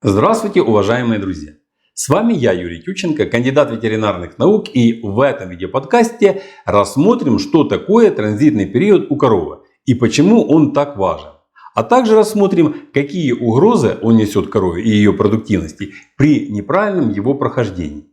Здравствуйте, уважаемые друзья! С вами я, Юрий Тюченко, кандидат ветеринарных наук, и в этом видеоподкасте рассмотрим, что такое транзитный период у коровы и почему он так важен. А также рассмотрим, какие угрозы он несет корове и ее продуктивности при неправильном его прохождении.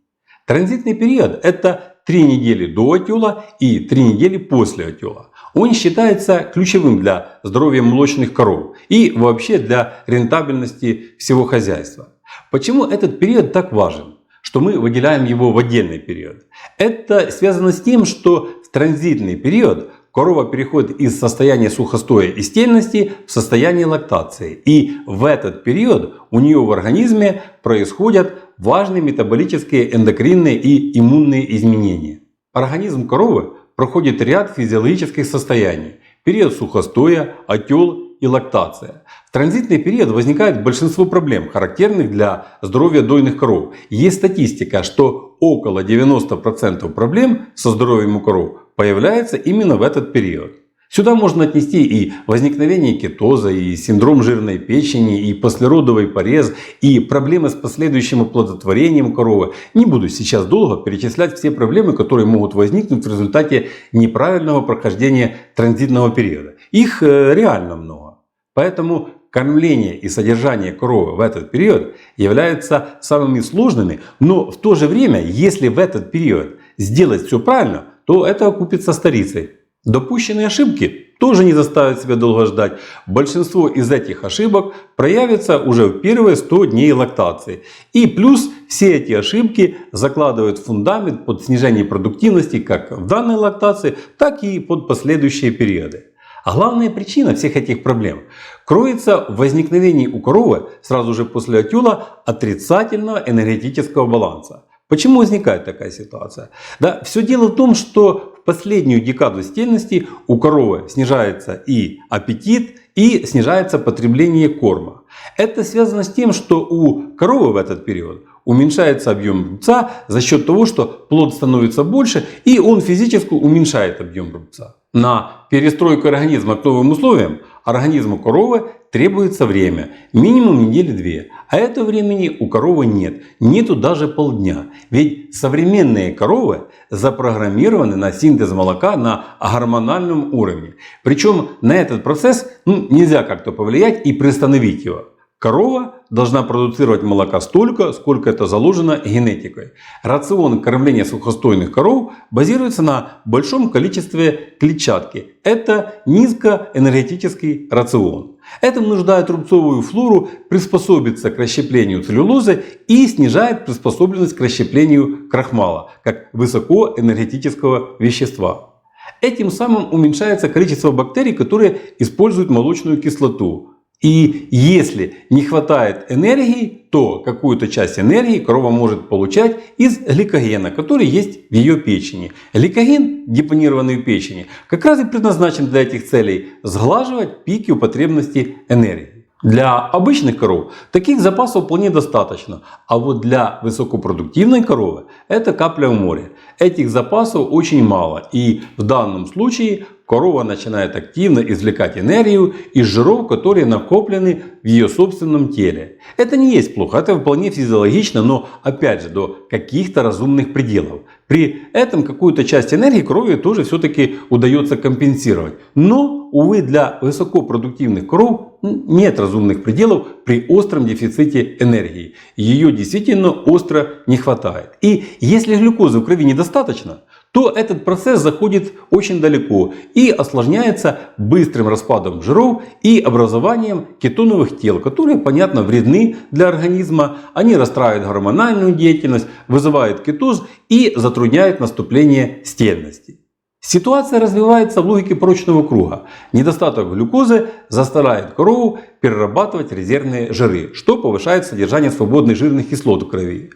Транзитный период – это 3 недели до отела и 3 недели после отела. Он считается ключевым для здоровья молочных коров и вообще для рентабельности всего хозяйства. Почему этот период так важен, что мы выделяем его в отдельный период? Это связано с тем, что в транзитный период корова переходит из состояния сухостоя и стельности в состояние лактации. И в этот период у нее в организме происходят важные метаболические, эндокринные и иммунные изменения. Организм коровы проходит ряд физиологических состояний: период сухостоя, отел и лактация. В транзитный период возникает большинство проблем, характерных для здоровья дойных коров. Есть статистика, что около 90% проблем со здоровьем у коров появляется именно в этот период. Сюда можно отнести и возникновение кетоза, и синдром жирной печени, и послеродовый порез, и проблемы с последующим оплодотворением коровы. Не буду сейчас долго перечислять все проблемы, которые могут возникнуть в результате неправильного прохождения транзитного периода. Их реально много. Поэтому кормление и содержание коровы в этот период являются самыми сложными, но в то же время, если в этот период сделать все правильно, то это окупится старицей. Допущенные ошибки тоже не заставят себя долго ждать. Большинство из этих ошибок проявится уже в первые 100 дней лактации. И плюс все эти ошибки закладывают фундамент под снижение продуктивности как в данной лактации, так и под последующие периоды. А главная причина всех этих проблем кроется в возникновении у коровы сразу же после отела отрицательного энергетического баланса. Почему возникает такая ситуация? Да, все дело в том, что в последнюю декаду стельности у коровы снижается и аппетит, и снижается потребление корма. Это связано с тем, что у коровы в этот период уменьшается объем рубца за счет того, что плод становится больше, и он физически уменьшает объем рубца. На перестройку организма к новым условиям организму коровы требуется время, минимум недели-две. А этого времени у коровы нет. Нету даже полдня. Ведь современные коровы запрограммированы на синтез молока на гормональном уровне. Причем на этот процесс нельзя как-то повлиять и приостановить его. Корова должна продуцировать молока столько, сколько это заложено генетикой. Рацион кормления сухостойных коров базируется на большом количестве клетчатки. Это низкоэнергетический рацион. Это вынуждает рубцовую флору приспособиться к расщеплению целлюлозы и снижает приспособленность к расщеплению крахмала, как высокоэнергетического вещества. Этим самым уменьшается количество бактерий, которые используют молочную кислоту. И если не хватает энергии, то какую-то часть энергии корова может получать из гликогена, который есть в ее печени. Гликоген, депонированный в печени, как раз и предназначен для этих целей – сглаживать пики потребности энергии. Для обычных коров таких запасов вполне достаточно, а вот для высокопродуктивной коровы это капля в море. Этих запасов очень мало, и в данном случае корова начинает активно извлекать энергию из жиров, которые накоплены в ее собственном теле. Это не есть плохо, это вполне физиологично, но опять же до каких-то разумных пределов. При этом какую-то часть энергии корове тоже все-таки удается компенсировать. Но, увы, для высокопродуктивных коров нет разумных пределов при остром дефиците энергии. Ее действительно остро не хватает. И если глюкозы в крови недостаточно, то этот процесс заходит очень далеко и осложняется быстрым распадом жиров и образованием кетоновых тел, которые, понятно, вредны для организма. Они расстраивают гормональную деятельность, вызывают кетоз и затрудняют наступление стельности. Ситуация развивается в логике порочного круга. Недостаток глюкозы заставляет корову перерабатывать резервные жиры, что повышает содержание свободных жирных кислот в крови.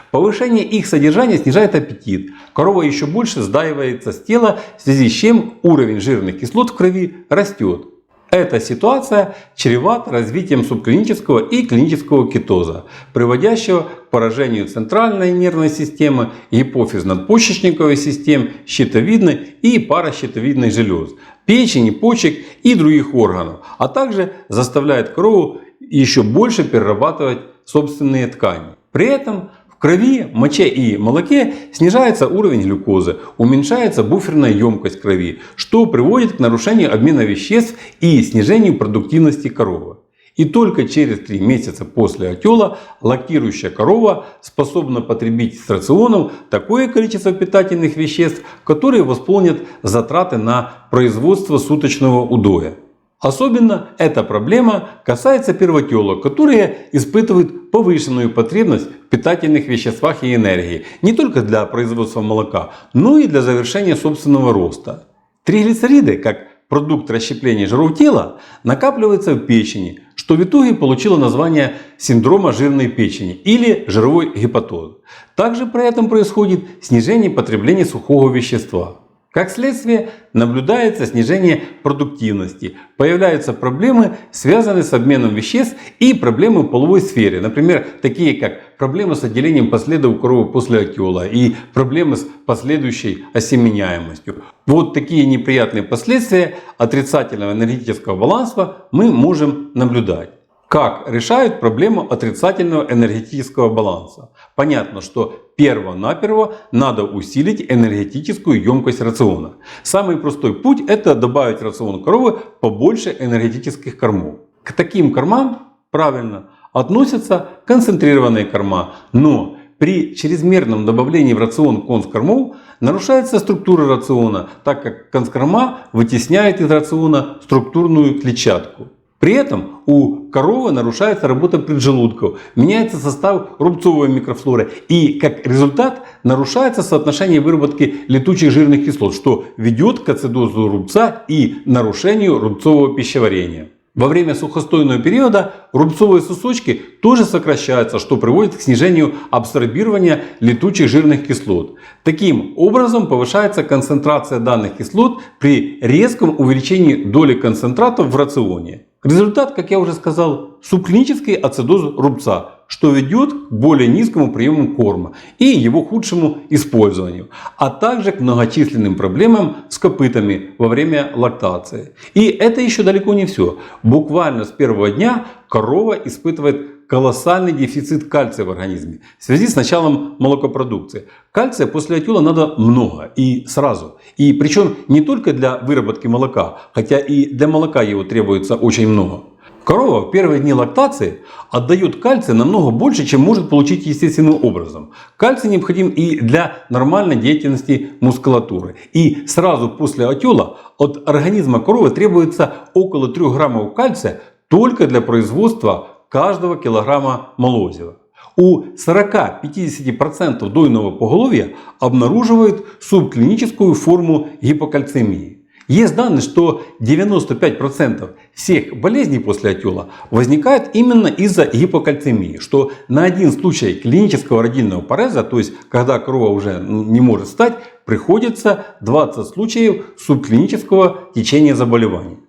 Повышение их содержания снижает аппетит. Корова еще больше сдаивается с тела, в связи с чем уровень жирных кислот в крови растет. Эта ситуация чревата развитием субклинического и клинического кетоза, приводящего к поражению центральной нервной системы, гипофизно-надпочечниковой систем, щитовидной и паращитовидной желез, печени, почек и других органов, а также заставляет корову еще больше перерабатывать собственные ткани. При этом в крови, моче и молоке снижается уровень глюкозы, уменьшается буферная емкость крови, что приводит к нарушению обмена веществ и снижению продуктивности коровы. И только через 3 месяца после отела лактирующая корова способна потребить с рационом такое количество питательных веществ, которые восполнят затраты на производство суточного удоя. Особенно эта проблема касается первотелок, которые испытывают повышенную потребность в питательных веществах и энергии не только для производства молока, но и для завершения собственного роста. Триглицериды, как продукт расщепления жиров тела, накапливаются в печени, что в итоге получило название синдрома жирной печени или жировой гепатоз. Также при этом происходит снижение потребления сухого вещества. Как следствие, наблюдается снижение продуктивности, появляются проблемы, связанные с обменом веществ, и проблемы в половой сфере, например, такие как проблемы с отделением последа у коровы после отела и проблемы с последующей осеменяемостью. Вот такие неприятные последствия отрицательного энергетического баланса мы можем наблюдать. Как решают проблему отрицательного энергетического баланса? Понятно, что перво-наперво надо усилить энергетическую емкость рациона. Самый простой путь – это добавить в рацион коровы побольше энергетических кормов. К таким кормам, правильно, относятся концентрированные корма. Но при чрезмерном добавлении в рацион конскормов нарушается структура рациона, так как конскорма вытесняет из рациона структурную клетчатку. При этом у коровы нарушается работа преджелудков, меняется состав рубцовой микрофлоры и как результат нарушается соотношение выработки летучих жирных кислот, что ведет к ацидозу рубца и нарушению рубцового пищеварения. Во время сухостойного периода рубцовые сосочки тоже сокращаются, что приводит к снижению абсорбирования летучих жирных кислот. Таким образом повышается концентрация данных кислот при резком увеличении доли концентратов в рационе. Результат, как я уже сказал, субклинический ацидоз рубца, что ведет к более низкому приему корма и его худшему использованию, а также к многочисленным проблемам с копытами во время лактации. И это еще далеко не все. Буквально с первого дня корова испытывает колоссальный дефицит кальция в организме в связи с началом молокопродукции. Кальция после отела надо много и сразу. И причем не только для выработки молока, хотя и для молока его требуется очень много. Корова в первые дни лактации отдает кальция намного больше, чем может получить естественным образом. Кальций необходим и для нормальной деятельности мускулатуры. И сразу после отела от организма коровы требуется около 3 граммов кальция только для производства каждого килограмма молозива. У 40-50% дойного поголовья обнаруживают субклиническую форму гипокальцемии. Есть данные, что 95% всех болезней после отела возникают именно из-за гипокальцемии, что на один случай клинического родильного пареза, то есть когда корова уже не может встать, приходится 20 случаев субклинического течения заболеваний.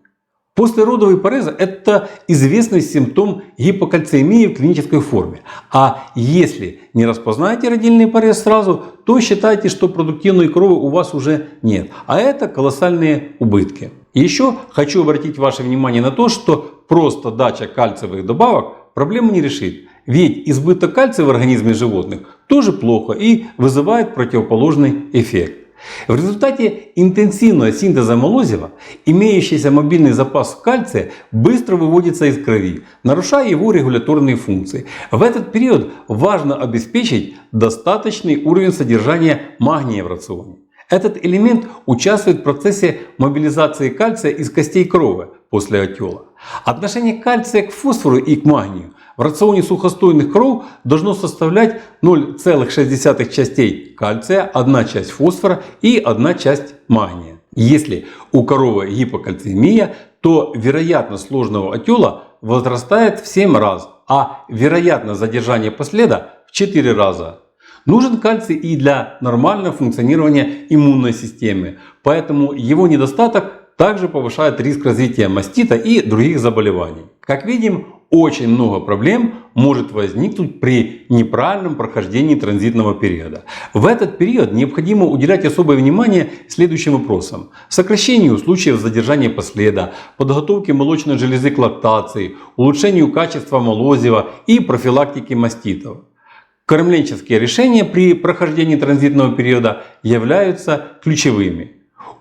Послеродовый парез – это известный симптом гипокальцемии в клинической форме. А если не распознаете родильный парез сразу, то считайте, что продуктивной коровы у вас уже нет. А это колоссальные убытки. Еще хочу обратить ваше внимание на то, что просто дача кальциевых добавок проблему не решит. Ведь избыток кальция в организме животных тоже плохо и вызывает противоположный эффект. В результате интенсивного синтеза молозива имеющийся мобильный запас кальция быстро выводится из крови, нарушая его регуляторные функции. В этот период важно обеспечить достаточный уровень содержания магния в рационе. Этот элемент участвует в процессе мобилизации кальция из костей коровы после отела. Отношение кальция к фосфору и к магнию в рационе сухостойных коров должно составлять 0,6 частей кальция, 1 часть фосфора и 1 часть магния. Если у коровы гипокальцемия, то вероятность сложного отела возрастает в 7 раз, а вероятность задержания последа в 4 раза. Нужен кальций и для нормального функционирования иммунной системы, поэтому его недостаток также повышает риск развития мастита и других заболеваний. Как видим, очень много проблем может возникнуть при неправильном прохождении транзитного периода. В этот период необходимо уделять особое внимание следующим вопросам: сокращению случаев задержания последа, подготовке молочной железы к лактации, улучшению качества молозива и профилактике маститов. Кормленческие решения при прохождении транзитного периода являются ключевыми.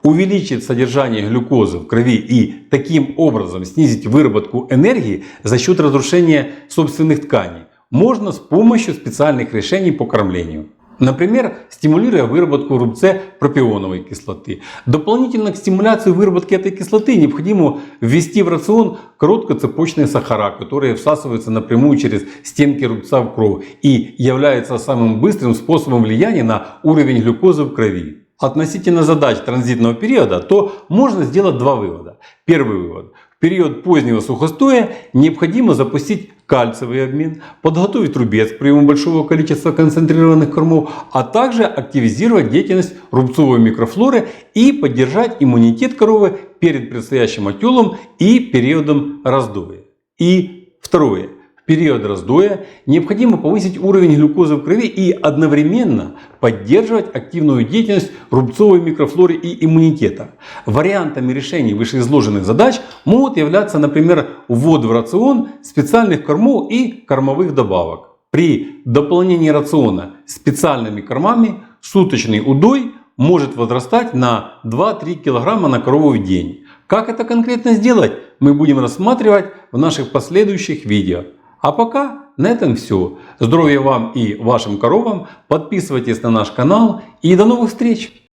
Увеличить содержание глюкозы в крови и таким образом снизить выработку энергии за счет разрушения собственных тканей можно с помощью специальных решений по кормлению. Например, стимулируя выработку в рубце пропионовой кислоты. Дополнительно к стимуляции выработки этой кислоты необходимо ввести в рацион короткоцепочные сахара, которые всасываются напрямую через стенки рубца в кровь и являются самым быстрым способом влияния на уровень глюкозы в крови. Относительно задач транзитного периода, то можно сделать два вывода. Первый вывод. В период позднего сухостоя необходимо запустить кальциевый обмен, подготовить рубец к приему большого количества концентрированных кормов, а также активизировать деятельность рубцовой микрофлоры и поддержать иммунитет коровы перед предстоящим отелом и периодом раздоя. И второе. В период раздоя необходимо повысить уровень глюкозы в крови и одновременно поддерживать активную деятельность рубцовой микрофлоры и иммунитета. Вариантами решений вышеизложенных задач могут являться, например, ввод в рацион специальных кормов и кормовых добавок. При дополнении рациона специальными кормами суточный удой может возрастать на 2-3 кг на корову в день. Как это конкретно сделать, мы будем рассматривать в наших последующих видео. А пока на этом все. Здоровья вам и вашим коровам. Подписывайтесь на наш канал и до новых встреч!